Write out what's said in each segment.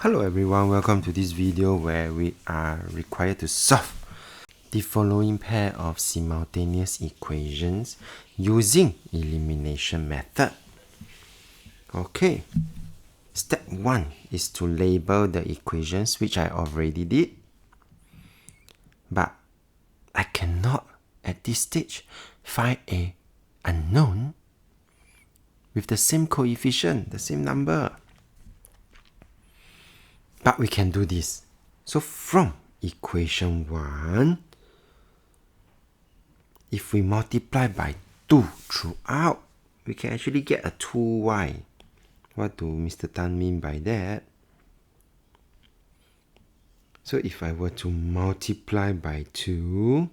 Hello everyone, welcome to this video where we are required to solve the following pair of simultaneous equations using elimination method. Okay, step 1 is to label the equations, which I already did, but I cannot at this stage find an unknown with the same coefficient, the same number. But we can do this. So from equation 1, if we multiply by 2 throughout, we can actually get a 2y. What do Mr. Tan mean by that? So if I were to multiply by 2,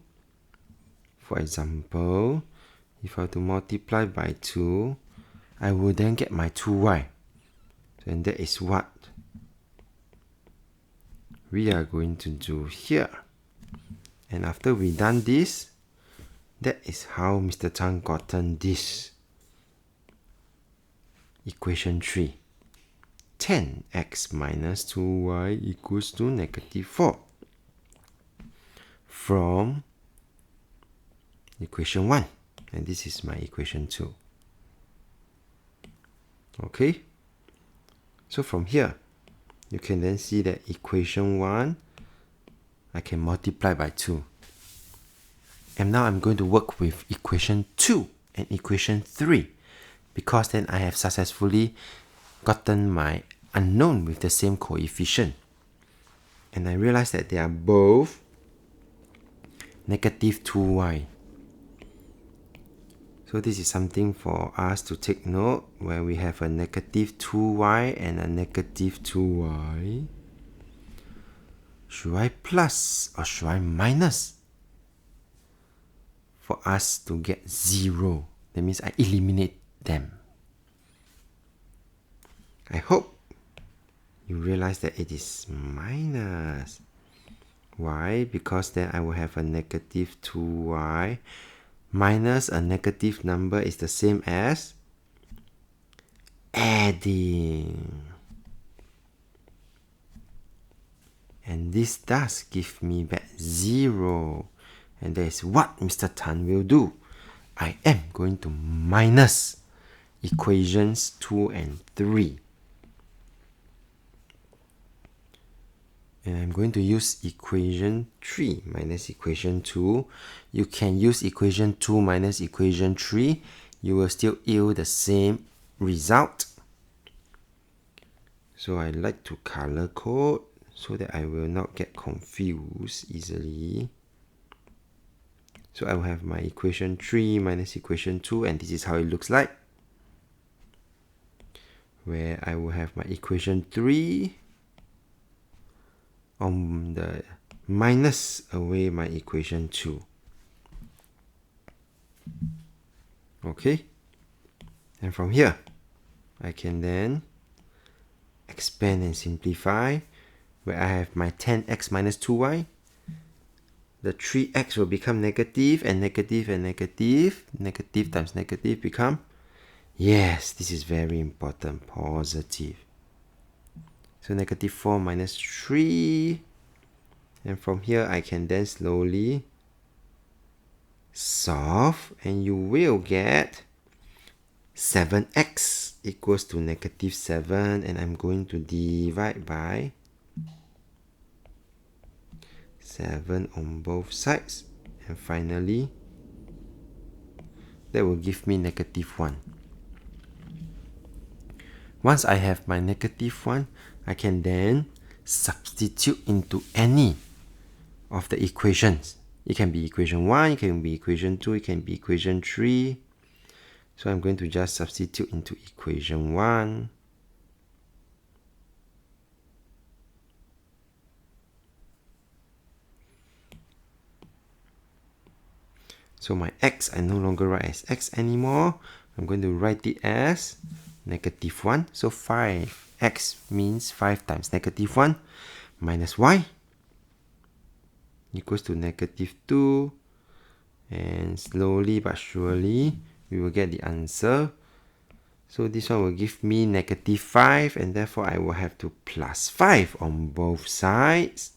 for example, if I were to multiply by 2, I will then get my 2y. And that is what we are going to do here. And after we done this, that is how Mr. Tan gotten this. Equation 3. 10x minus 2y equals to negative 4. From equation 1. And this is my equation 2. Okay? So from here, you can then see that equation 1, I can multiply by 2. And now I'm going to work with equation 2 and equation 3, because then I have successfully gotten my unknown with the same coefficient. And I realize that they are both negative 2y. So this is something for us to take note, where we have a negative 2y and a negative 2y. Should I plus or should I minus for us to get 0? That means I eliminate them. I hope you realize that it is minus. Why? Because then I will have a negative 2y minus a negative number is the same as adding. And this does give me back 0. And that is what Mr. Tan will do. I am going to minus equations 2 and 3. And I'm going to use equation 3 minus equation 2. You can use equation 2 minus equation 3. You will still yield the same result. So I like to color code so that I will not get confused easily. So I will have my equation 3 minus equation 2, and this is how it looks like. Where I will have my equation 3 on the minus away my equation 2. Okay? And from here, I can then expand and simplify, where I have my 10x minus 2y. The 3x will become negative, and negative and negative. Negative times negative become, yes, this is very important, positive. So negative 4 minus 3. And from here, I can then slowly solve. And you will get 7x equals to negative 7. And I'm going to divide by 7 on both sides. And finally, that will give me negative 1. Once I have my negative 1, I can then substitute into any of the equations. It can be equation 1, it can be equation 2, it can be equation 3. So I'm going to just substitute into equation 1. So my x, I no longer write as x anymore. I'm going to write it as negative 1. So 5x means 5 times negative 1 minus y equals to negative 2. And slowly but surely, we will get the answer. So this one will give me -5, and therefore I will have to plus 5 on both sides.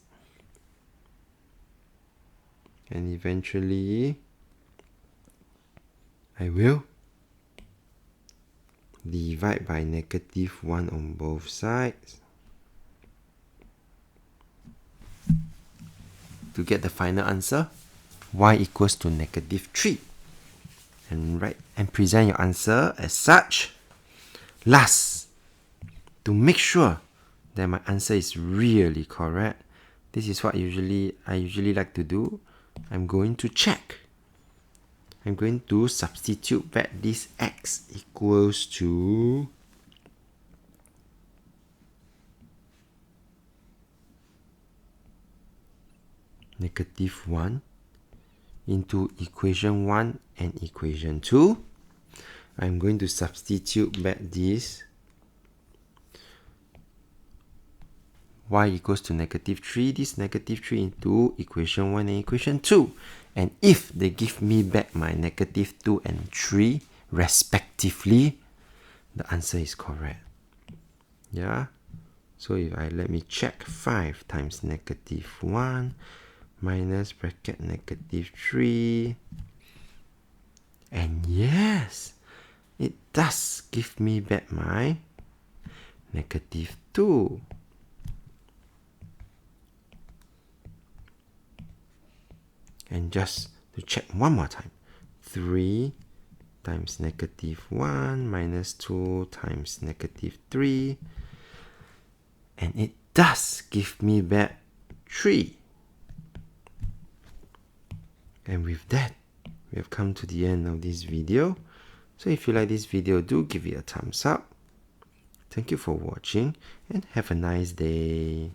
And eventually, I will divide by -1 on both sides to get the final answer, y equals to -3. And write and present your answer as such. Last, to make sure that my answer is really correct, this is what I usually like to do. I'm going to check. I'm going to substitute back this x equals to -1 into equation 1 and equation 2. I'm going to substitute back this y equals to -3, this -3 into equation 1 and equation 2. And if they give me back my -2 and 3 respectively, the answer is correct. Yeah. So if let me check, 5 times -1 minus bracket -3. And yes, it does give me back my -2. And just to check one more time, 3 times -1 minus 2 times -3. And it does give me back 3. And with that, we have come to the end of this video. So if you like this video, do give it a thumbs up. Thank you for watching and have a nice day.